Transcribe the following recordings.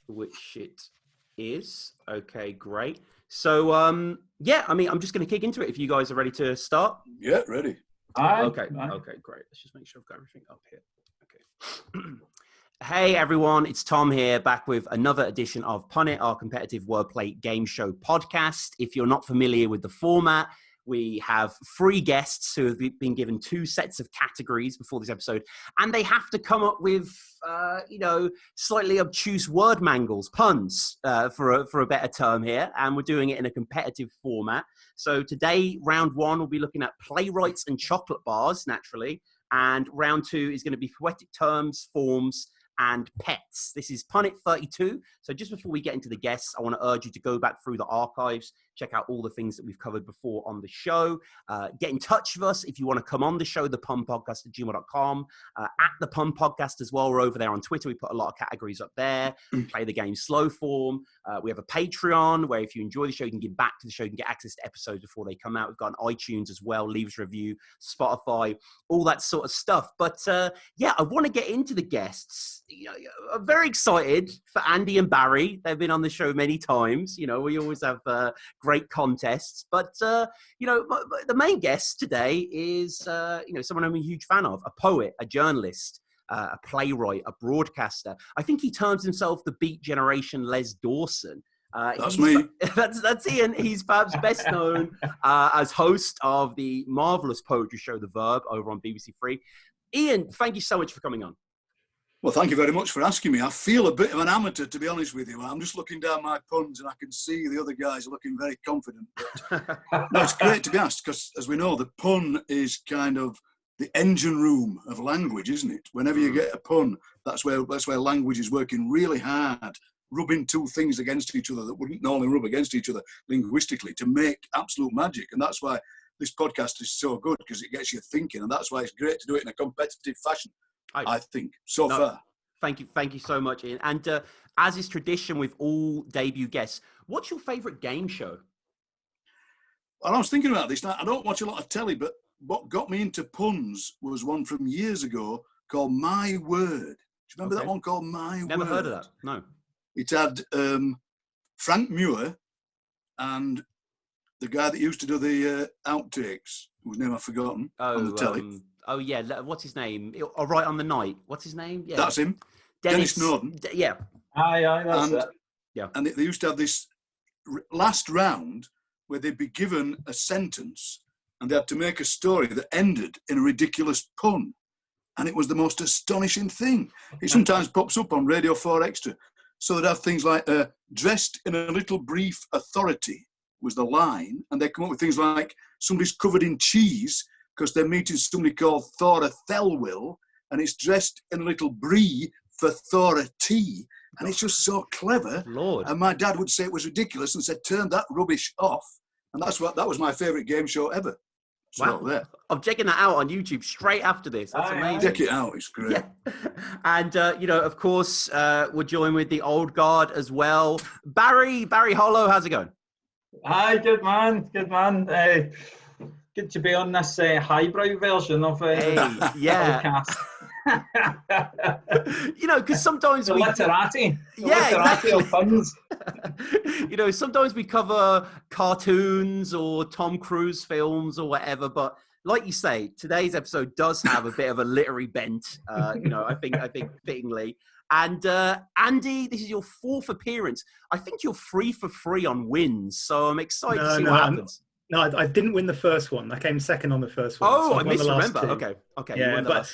which it is. Okay, great. So, yeah, I mean, I'm just going to kick into it if you guys are ready to start. Yeah, ready. Okay, great. Let's just make sure I've got everything up here. Okay. Hey, everyone. It's Tom here, back with another edition of Punnit, our competitive wordplay game show podcast. If you're not familiar with the format, we have 3 guests who have been given 2 sets of categories before this episode, and they have to come up with, slightly obtuse word mangles, puns, for a better term here, and we're doing it in a competitive format. So today, round 1, we'll be looking at playwrights and chocolate bars, naturally, and round 2 is going to be poetic terms, forms, and pets. This is Punnit 32. So just before we get into the guests, I want to urge you to go back through the archives, check out all the things that we've covered before on the show. Get in touch with us if you want to come on the show, thepunpodcast@gmail.com. At the Pun Podcast as well. We're over there on Twitter. We put a lot of categories up there. We play the game slow form. We have a Patreon where if you enjoy the show, you can give back to the show. You can get access to episodes before they come out. We've got an iTunes as well. Leave us a review, Spotify, all that sort of stuff. But yeah, I want to get into the guests. I'm very excited for Andy and Barry. They've been on the show many times. We always have great contests. But, the main guest today is, someone I'm a huge fan of, a poet, a journalist, a playwright, a broadcaster. I think he terms himself the Beat Generation Les Dawson. That's me. That's Ian. He's perhaps best known as host of the marvelous poetry show, The Verb, over on BBC Three. Ian, thank you so much for coming on. Well, thank you very much for asking me. I feel a bit of an amateur, to be honest with you. I'm just looking down my puns and I can see the other guys are looking very confident. But, no, it's great to be asked because, as we know, the pun is kind of the engine room of language, isn't it? Whenever you get a pun, that's where language is working really hard, rubbing 2 things against each other that wouldn't normally rub against each other linguistically to make absolute magic. And that's why this podcast is so good, because it gets you thinking. And that's why it's great to do it in a competitive fashion. I think so far. Thank you so much, Ian. And as is tradition with all debut guests, what's your favourite game show? Well, I was thinking about this. Now, I don't watch a lot of telly, but what got me into puns was one from years ago called My Word. Do you remember that one called My Word? Never heard of that. No. It had Frank Muir and the guy that used to do the outtakes, whose name I've forgotten, on the telly. Oh, yeah. What's his name? All Right on the Night. What's his name? Yeah. That's him. Dennis Snowden. Yeah. Aye, that's it. Yeah. And they used to have this last round where they'd be given a sentence and they had to make a story that ended in a ridiculous pun. And it was the most astonishing thing. It sometimes pops up on Radio 4 Extra. So they'd have things like, dressed in a little brief authority was the line. And they'd come up with things like, somebody's covered in cheese because they're meeting somebody called Thora Thelwill, and it's dressed in a little brie for Thora T. And it's just so clever. Lord. And my dad would say it was ridiculous and said, turn that rubbish off. And that was my favourite game show ever. Wow. There. I'm checking that out on YouTube straight after this. That's amazing. Check it out. It's great. Yeah. And, of course, we're joined with the old guard as well. Barry Hollow, how's it going? Hi, good man. Good to be on this highbrow version of podcast. Because sometimes the literati. Exactly. Of puns. Sometimes we cover cartoons or Tom Cruise films or whatever, but like you say, today's episode does have a bit of a literary bent. I think fittingly. And Andy, this is your 4th appearance. I think you're 3 for 3 on wins, so I'm excited to see what happens. No, I didn't win the first one. I came second on the first one. Oh, so I misremember. Okay. Yeah, but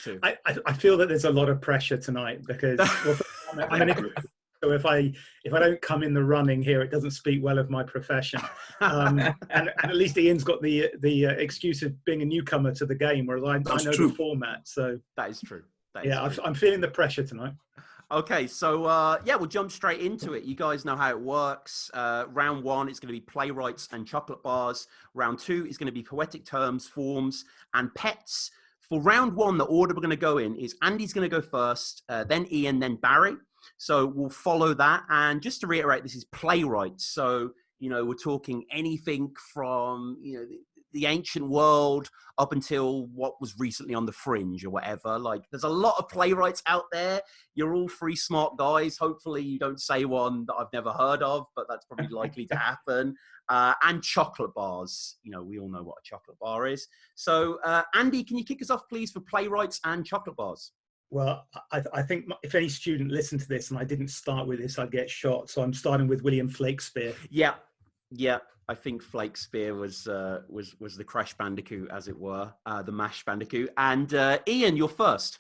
I feel that there's a lot of pressure tonight because so if I don't come in the running here, it doesn't speak well of my profession. And at least Ian's got the excuse of being a newcomer to the game, whereas I know the format. So that is true. I'm feeling the pressure tonight. Okay, so we'll jump straight into it. You guys know how it works. Round 1 is going to be playwrights and chocolate bars. Round 2 is going to be poetic terms, forms, and pets. For round 1, the order we're going to go in is Andy's going to go first, then Ian, then Barry. So we'll follow that. And just to reiterate, this is playwrights. So, we're talking anything from, the ancient world up until what was recently on the Fringe or whatever. Like, there's a lot of playwrights out there. You're all three smart guys. Hopefully you don't say one that I've never heard of, but that's probably likely to happen. And chocolate bars. You know, we all know what a chocolate bar is. So, Andy, can you kick us off, please, for playwrights and chocolate bars? Well, I think if any student listened to this and I didn't start with this, I'd get shot. So I'm starting with William Shakespeare. Yeah. I think Shakespeare was the Crash Bandicoot, as it were, the Mash Bandicoot. And Ian, you're first.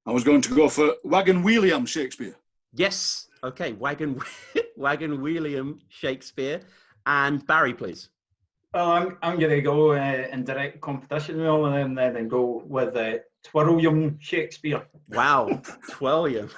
I was going to go for Wagon William Shakespeare. Yes. Okay. Wagon William Shakespeare. And Barry, please. Well, I'm going to go in direct competition with all of them then and go with Twirliam Shakespeare. Wow, Twirliam.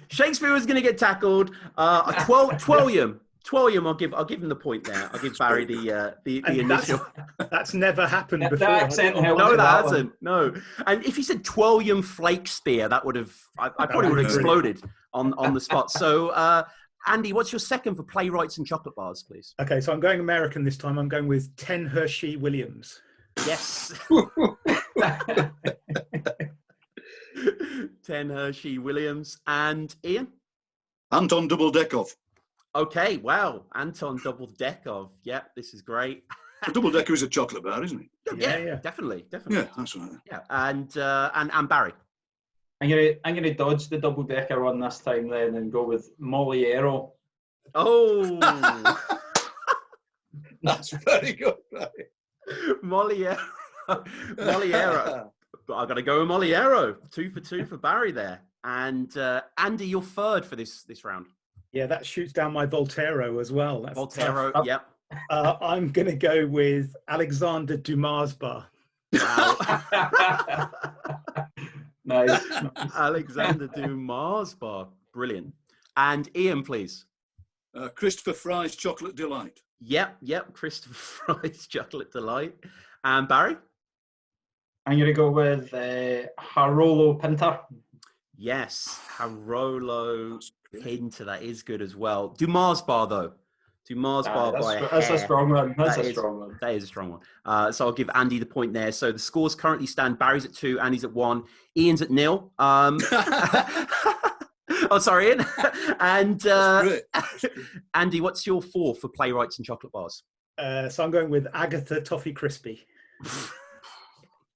Shakespeare was going to get tackled. Twirliam. I'll give him the point there. I'll give Barry the initial. That's never happened before. No, that hasn't. No. And if you said Twirliam Flakespeare, that would have. I probably would have exploded on the spot. So. Andy, what's your second for playwrights and chocolate bars, please? Okay, so I'm going American this time. I'm going with 10 Hershey Williams. Yes. 10 Hershey Williams. And Ian? Anton Doubledekov. Okay, wow. Anton Doubledekov. Yeah, this is great. A double-decker is a chocolate bar, isn't it? Yeah, definitely. Yeah, that's right. Yeah, and Barry? I'm gonna dodge the double-decker one this time then and go with Moliero. Oh, that's very good. Right? Moliero. I got to go with Moliero. 2 for 2 for Barry there. And Andy, you're third for this round. Yeah, that shoots down my Voltaire as well. That's Voltaire, tough. yep. I'm going to go with Alexander Dumas bar. Wow. Nice. Alexander Dumas bar. Brilliant. And Ian, please. Christopher Fry's Chocolate Delight. Yep. Christopher Fry's Chocolate Delight. And Barry? I'm going to go with Harolo Pinter. Yes, Harolo Pinter. That is good as well. Dumas bar, though. Dumas bar by that's a strong one. That's a strong one. That is a strong one. So I'll give Andy the point there. So the scores currently stand: Barry's at 2, Andy's at 1, Ian's at 0. Oh, sorry, Ian. And Andy, what's your 4 for playwrights and chocolate bars? So I'm going with Agatha Toffee Crispy.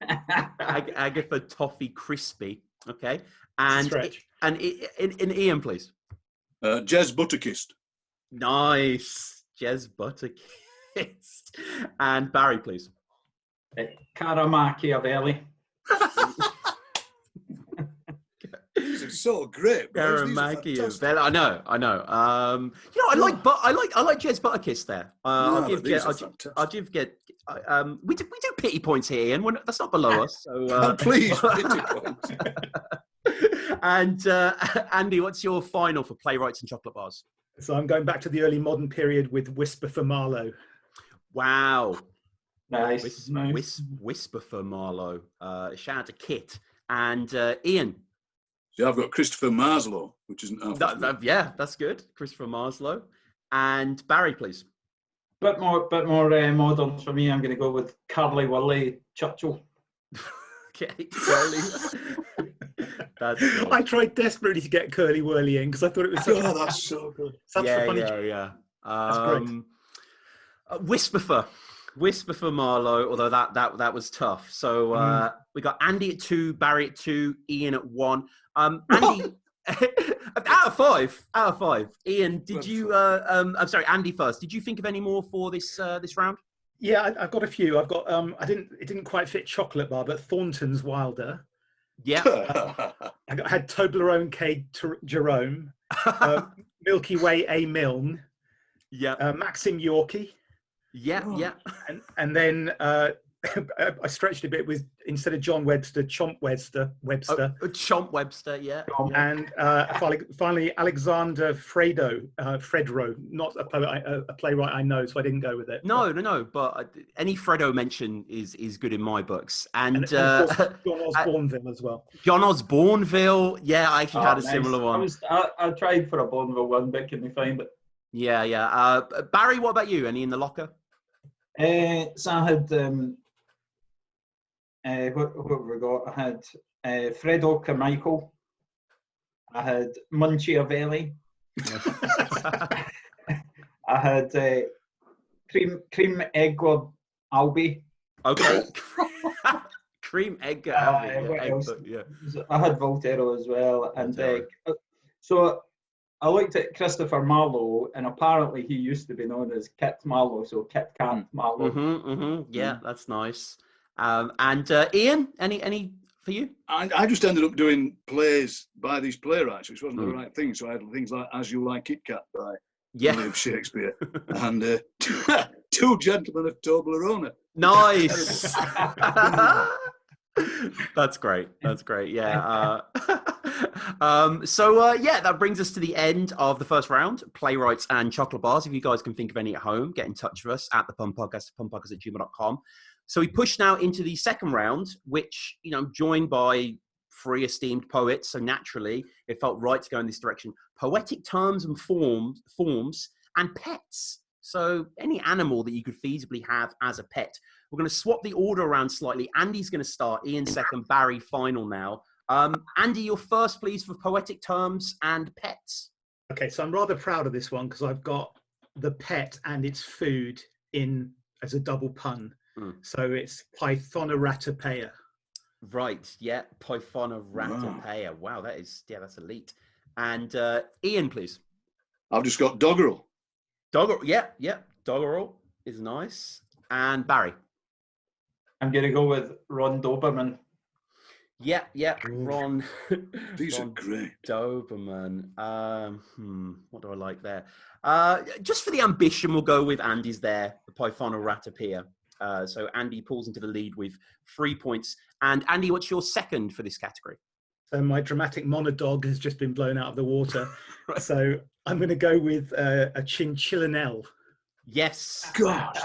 Agatha Toffee Crispy. Okay. And Stretch. And Ian, please. Jez Butterkist. Nice. Jez Butterkist. And Barry, please. Cara Machiavelli. These are so great. Cara Machiavelli. I know. You know, I like Jez Butterkist there. I'll give we do pity points here, Ian. That's not below us. So please, pity points. And Andy, what's your final for playwrights and chocolate bars? So I'm going back to the early modern period with Whisper for Marlowe. Wow. Nice. Whisper for Marlowe. Shout out to Kit. And Ian. See, I've got Christopher Maslow, which isn't yeah, that's good. Christopher Maslow. And Barry, please. Bit more modern for me. I'm going to go with Curly Willy Churchill. Okay, Curly. I tried desperately to get Curly Whirly in because I thought it was such that's so good. Yeah. That's great. Whisper for Marlowe, although that was tough. So we got Andy at 2, Barry at 2, Ian at 1. Andy, out of five. Ian, did you? I'm sorry, Andy first. Did you think of any more for this round? Yeah, I've got a few. I've got it didn't quite fit chocolate bar, but Thornton's Wilder. Yeah. I had Toblerone K. Jerome, Milky Way A. Milne. Yeah. Maxim Yorkie. Yeah. And then I stretched a bit with, instead of John Webster, Chomp Webster. Chomp Webster, yeah. And finally Alexander Fredro, not a poet, a playwright I know, so I didn't go with it. No, but any Fredo mention is good in my books. And of course, John Osborneville as well. John Osborneville, yeah, I actually had a similar one. I tried for a Bourneville one, but couldn't find it. Yeah. Barry, what about you? Any in the locker? So I had what have we got? I had Fredo Carmichael. I had Munchiavelli. I had Cream Edward Albee. Okay. Cream Edgar Albee. What else? Yeah. I had Voltaire as well, and so I looked at Christopher Marlowe, and apparently he used to be known as Kit Marlowe, so Kit Kat Marlowe. Yeah, that's nice. And Ian, any for you? I just ended up doing plays by these playwrights, which wasn't the right thing. So I had things like As You Like It Cat by William Shakespeare and Two Gentlemen of Toblerone. Nice. That's great. Yeah. So that brings us to the end of the first round, Playwrights and Chocolate Bars. If you guys can think of any at home, get in touch with us at the Punt Podcast, puntpodcast@gmail.com. So we push now into the second round, which, joined by three esteemed poets. So naturally, it felt right to go in this direction. Poetic terms and forms and pets. So any animal that you could feasibly have as a pet. We're going to swap the order around slightly. Andy's going to start, Ian second, Barry final now. Andy, you're first, please, for poetic terms and pets. Okay, so I'm rather proud of this one because I've got the pet and its food in as a double pun. So it's Pythonoratopeia. Right, yeah, Pythonoratopeia. Wow, that's elite. And Ian, please. I've just got doggerel. Doggerel, yeah, doggerel is nice. And Barry. I'm going to go with Ron Doberman. Yeah, Ron. These are great. Doberman. What do I like there? Just for the ambition, we'll go with Andy's there, the Pythonoratopeia. So Andy pulls into the lead with 3 points. And Andy, what's your second for this category? So my dramatic monologue has just been blown out of the water. Right. So I'm going to go with a chinchillanelle. Yes. Gosh,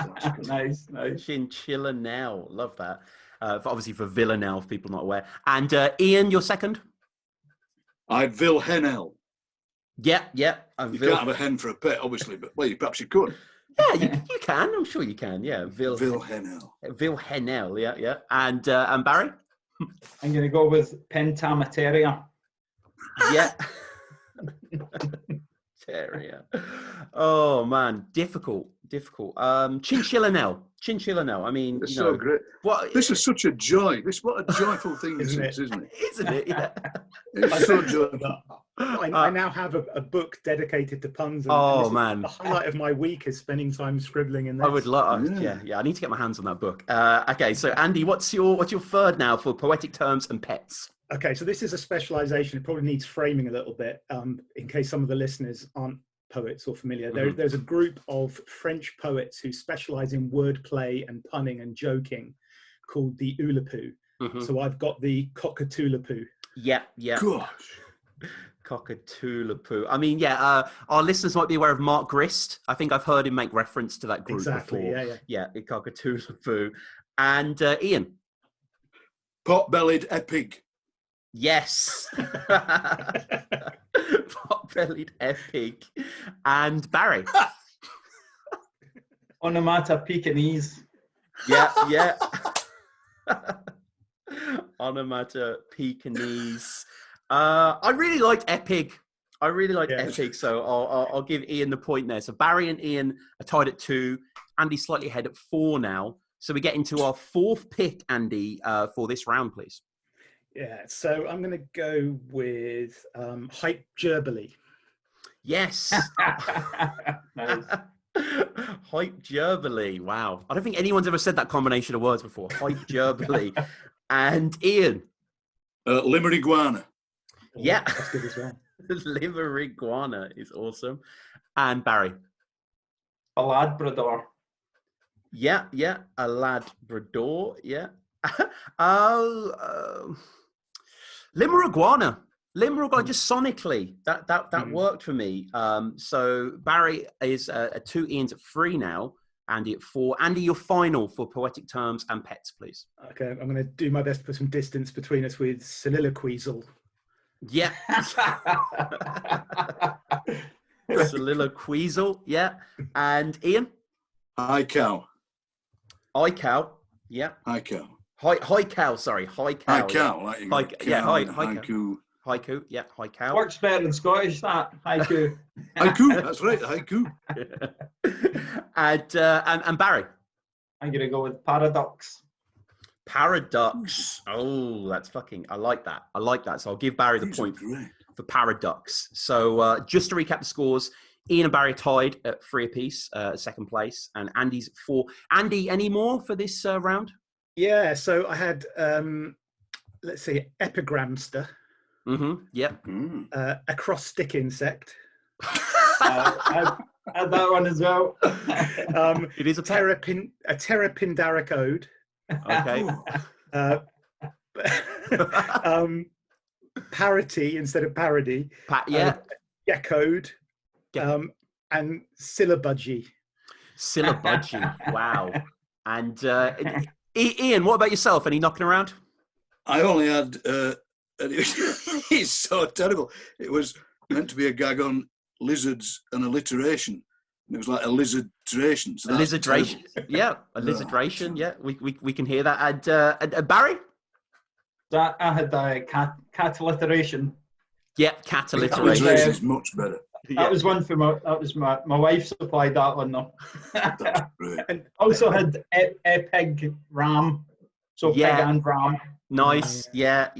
nice. Chinchillanelle. Love that. Obviously for villanelle, if people are not aware. And Ian, your second? I Vilhenel. Yeah. You can't have a hen for a pet, obviously, but perhaps you could. Yeah, you can. I'm sure you can. Yeah, Vilhenel. Vilhenel. Yeah. And Barry? I'm going to go with Pentamateria. Yeah. Terrier. Oh man, difficult. Chinchillanelle. I mean, it's so great. This is such a joy. What a joyful thing this is, isn't it? Isn't it? Yeah. It's so joyful. I now have a book dedicated to puns. Man, the highlight of my week is spending time scribbling in this. I would love. Yeah. I need to get my hands on that book. Okay, so Andy, what's your third now for poetic terms and pets? Okay, so this is a specialization. It probably needs framing a little bit in case some of the listeners aren't poets or familiar. There's a group of French poets who specialize in wordplay and punning and joking called the Oulapoo. So I've got the Cockatoulapoo. Yeah. Gosh. Cockatoulapoo. I mean, our listeners might be aware of Mark Grist. I think I've heard him make reference to that group before. Yeah, the Cockatoulapoo. And Ian? Pot-bellied epig. Yes. Pot-bellied epig. And Barry? Onomata Pekingese. Yeah. Onomata Pekingese. I really liked epig. Epig, so I'll give Ian the point there. So Barry and Ian are tied at 2. Andy slightly ahead at 4 now. So we get into our fourth pick, Andy, for this round, please. Yeah, so I'm going to go with hyperbole. Yes. Nice. Hyperbole. Wow. I don't think anyone's ever said that combination of words before. Hyperbole. And Ian? Limeriguana. Yeah. That's good as well. Limeriguana is awesome. And Barry? A Labrador. Yeah. A Labrador. Yeah. Limeriguana, just sonically, that worked for me. So Barry is at 2, Ian's at 3 now, Andy at 4. Andy, your final for poetic terms and pets, please. Okay, I'm going to do my best to put some distance between us with soliloquisal. Yeah. Soliloquisal, yeah. And Ian? Hi, cow. High cow. Yeah. High cow. High cow. Sorry, high cow. High cow. Yeah. Like you High, got yeah. cow High and haiku. Haiku. Yeah. High cow. Works better in Scottish, that haiku. Haiku. That's right. Haiku. And Barry. I'm gonna go with paradox. Paradox. Oh, that's fucking. I like that. I like that. So I'll give Barry the These are point great. for paradox. So just to recap the scores, Ian and Barry are tied at 3 apiece, second place, and Andy's 4. Andy, any more for this round? Yeah, so I had, let's see, epigramster, Yep. acrostic insect. I had that one as well. It is a terrapindaric. Okay. Parity instead of parody. Yeah. Geckode. And syllabudgy. Syllabudgy. Wow. And Ian, what about yourself? Any knocking around? I only had, and it's so terrible. It was meant to be a gag on lizards and alliteration. And it was like a lizardration. So a lizardration. Yeah, a lizardration. Yeah, we can hear that. And Barry? I had cat alliteration. Yeah, cat alliteration. Alliteration is much better. That was one for my wife supplied that one though. That's great. And also had pig ram, so pig and ram. Nice, yeah.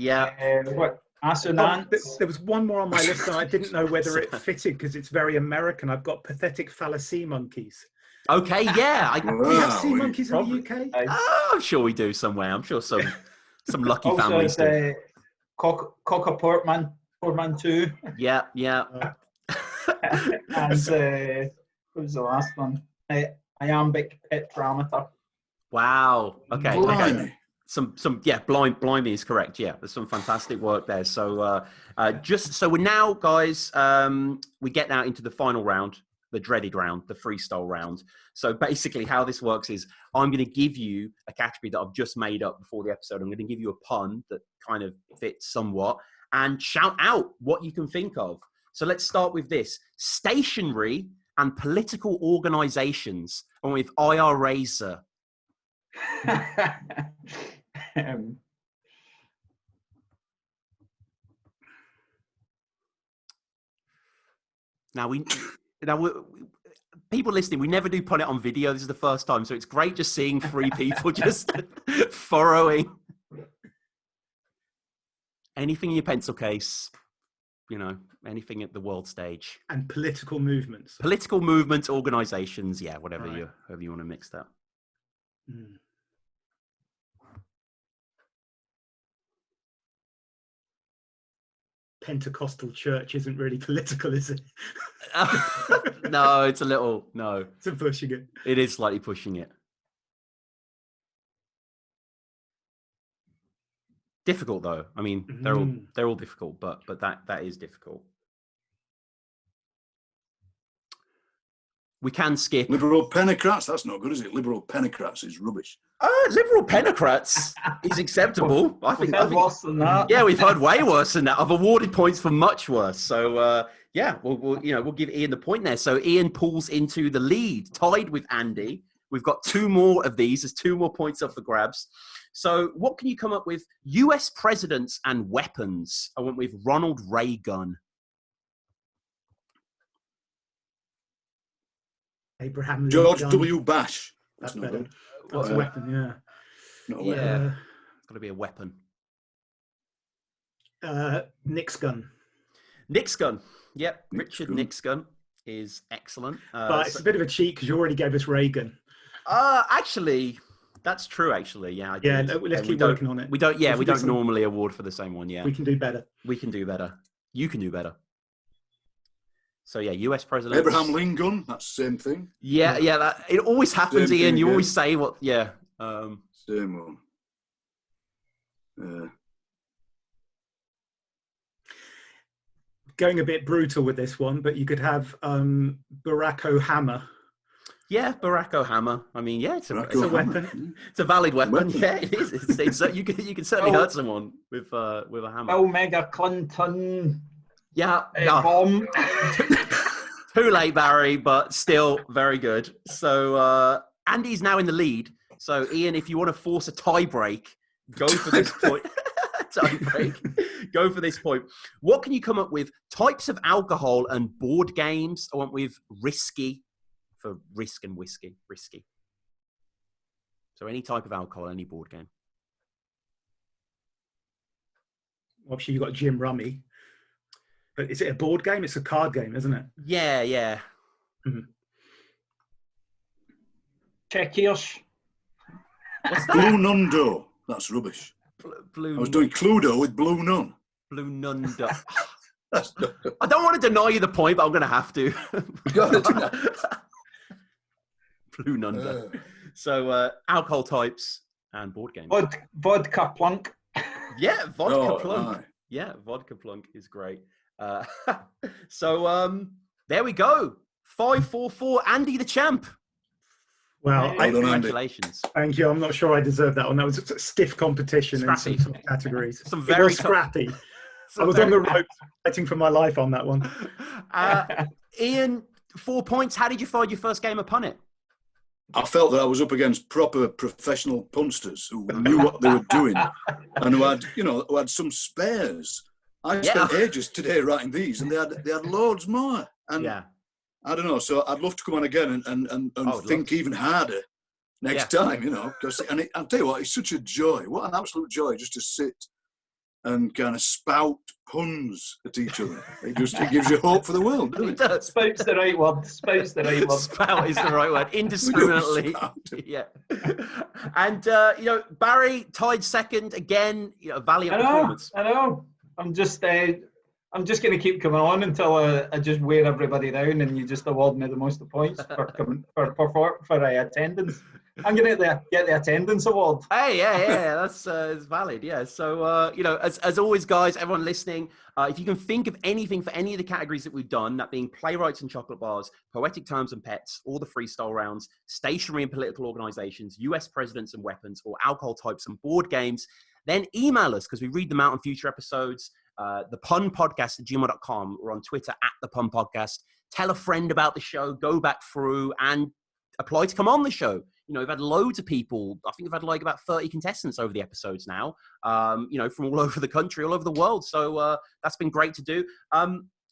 What assonance? There was one more on my list and I didn't know whether it fitted because it's very American. I've got pathetic fallacy monkeys. Okay, yeah. Do you have sea monkeys in the UK? I'm sure we do somewhere. I'm sure some lucky also families do. Cocker portmanteau. Yeah. And what was the last one? Iambic pentameter. Wow. Okay. Blimey. Blimey is correct. Yeah, there's some fantastic work there. So just so we're now, guys, we get now into the final round, the dreaded round, the freestyle round. So basically how this works is I'm going to give you a category that I've just made up before the episode. I'm going to give you a pun that kind of fits somewhat and shout out what you can think of. So let's start with this. Stationary and political organizations. And with IRA, sir. Now people listening, we never do put it on video. This is the first time, so it's great just seeing 3 people just furrowing. Anything in your pencil case, anything at the world stage. And political movements. Political movements, organizations, yeah, whatever you want to mix that. Pentecostal church isn't really political, is it? No, it's a little, no. It's pushing it. It is slightly pushing it. Difficult though. I mean, they're all difficult, but that is difficult. We can skip. Liberal penocrats, that's not good, is it? Liberal penocrats is rubbish. Liberal penocrats is acceptable. I think worse than that. Yeah, we've heard way worse than that. I've awarded points for much worse. So we'll give Ian the point there. So Ian pulls into the lead, tied with Andy. We've got 2 more of these. There's 2 more points up for grabs. So what can you come up with? US presidents and weapons. I went with Ronald Reagan. Abraham George Lincoln. W. Bash. That's not better. good. That's a weapon, yeah. Not a weapon. Yeah, it's got to be a weapon. Nick's gun. Nick's gun. Yep, Richard Nick's gun is excellent. But it's a bit of a cheat because you already gave us Reagan. Actually, that's true. Actually, yeah. Let's keep working on it. We don't normally award for the same one. Yeah, we can do better. We can do better. You can do better. So yeah, US president. Abraham Lincoln. That's the same thing. Yeah. That it always happens, Same Ian. You thing, always say what? Yeah. Same one. Going a bit brutal with this one, but you could have Barack O'Hammer. Yeah, Barack O'Hammer. I mean, yeah, it's a weapon. It's a valid weapon. Yeah, it is. You can certainly hurt someone with a hammer. Omega Clinton. Yeah. Bomb. Too late, Barry, but still very good. So Andy's now in the lead. So, Ian, if you want to force a tie break, go for this point. Tie break. Go for this point. What can you come up with? Types of alcohol and board games. I went with risky for risk and whiskey. Risky. So any type of alcohol, any board game. Obviously, you've got Jim Rummy. But is it a board game? It's a card game, isn't it? Yeah, yeah. Mm-hmm. Checkers. What's that? Blue Nundo. That's rubbish. Blue. I was doing Cluedo with Blue Nun. Blue Nundo. I don't want to deny you the point, but I'm going to have to. Blue Nundo. So alcohol types and board games. Vodka Plunk. Yeah, vodka plunk. Aye. Yeah, vodka plunk is great. So there we go. 5-4-4. Andy the champ. Well, Congratulations. Thank you. I'm not sure I deserve that one. That was a stiff competition Scrappy. in some categories. Some It very was scrappy. I was on the ropes fighting for my life on that one. Ian, 4 points. How did you find your first game of Punnit? I felt that I was up against proper professional punsters who knew what they were doing and who had some spares. I spent ages today writing these, and they had loads more. And I don't know. So I'd love to come on again and think even harder next time. Because I'll tell you what, it's such a joy. What an absolute joy just to sit and kind of spout puns at each other. It gives you hope for the world, doesn't it? It does. Spout's the right word. Spout's the right word. Spout is the right word. Indiscriminately. Yeah. And, Barry tied second again, valiant performance. I know. I'm just going to keep coming on until I just wear everybody down and you just award me the most points for attendance. I'm going to get the attendance award. Hey, yeah, that's it's valid. Yeah. So, as always, guys, everyone listening, if you can think of anything for any of the categories that we've done, that being playwrights and chocolate bars, poetic terms and pets, all the freestyle rounds, stationery and political organizations, US presidents and weapons, or alcohol types and board games, then email us because we read them out in future episodes. The Pun Podcast at gmail.com. We're on Twitter at the Pun Podcast. Tell a friend about the show, go back through and apply to come on the show. We've had loads of people. I think we've had about 30 contestants over the episodes now, from all over the country, all over the world. So that's been great to do.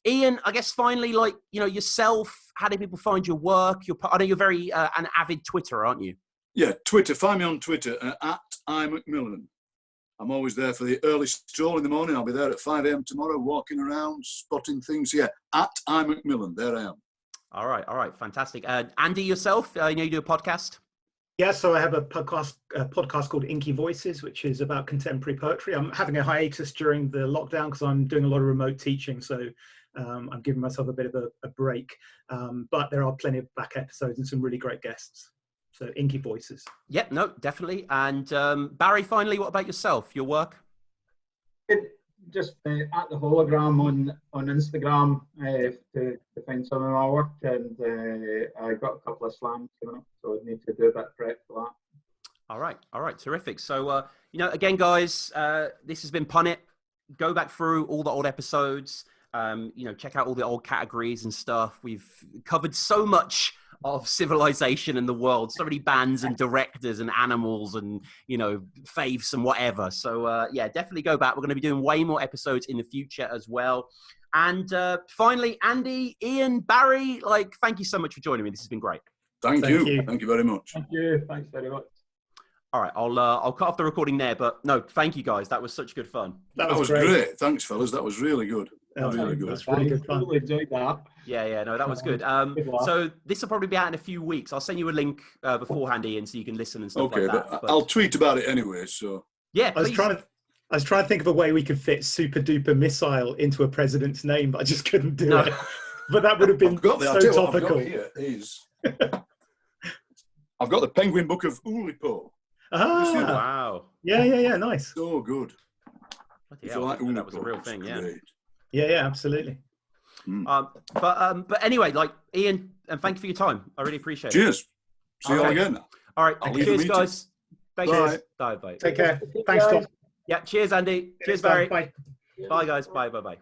Ian, I guess finally, yourself, how do people find your work? I know you're very an avid Twitterer, aren't you? Yeah, Twitter. Find me on Twitter at Ian McMillan. I'm always there for the early stroll in the morning. I'll be there at 5 a.m. tomorrow, walking around, spotting things. Yeah, at Ian McMillan. There I am. All right. Fantastic. Andy, yourself, you do a podcast? Yeah, so I have a podcast called Inky Voices, which is about contemporary poetry. I'm having a hiatus during the lockdown because I'm doing a lot of remote teaching, so I'm giving myself a bit of a break. But there are plenty of back episodes and some really great guests. So Inky Voices. Yep, no, definitely. And Barry, finally, what about yourself, your work? Just at the hologram on Instagram to find some of my work, and I got a couple of slams coming up, so I need to do a bit of prep for that. All right, terrific. So, again, guys, this has been Punnit. Go back through all the old episodes, check out all the old categories and stuff. We've covered so much of civilization and the world, so many bands and directors and animals and faiths and whatever. So definitely go back. We're going to be doing way more episodes in the future as well. And finally, Andy, Ian, Barry, thank you so much for joining me. This has been great. Thank you very much. Thank you. Thanks very much. All right, I'll cut off the recording there, but no, thank you guys. That was such good fun. That was great. Thanks, fellas. That was really good. Really good. That's really good fun. I really enjoyed that. Yeah, no, that was good. So this will probably be out in a few weeks. I'll send you a link beforehand, Ian, so you can listen and stuff like that. But I'll tweet about it anyway. So yeah, I was trying to think of a way we could fit super duper missile into a president's name, but I just couldn't do it. But that would have been so topical. I've got the Penguin Book of Oulipo. Wow. Yeah, nice. So good. Yeah, that was a real thing. Yeah, absolutely. But anyway, Ian, and thank you for your time. I really appreciate it. Cheers. See you all again. All right. Cheers, guys. Thanks. Bye. Bye. Take care. Thanks, Tom. Yeah. Cheers, Andy. Cheers, Barry. Bye. Bye, guys. Bye.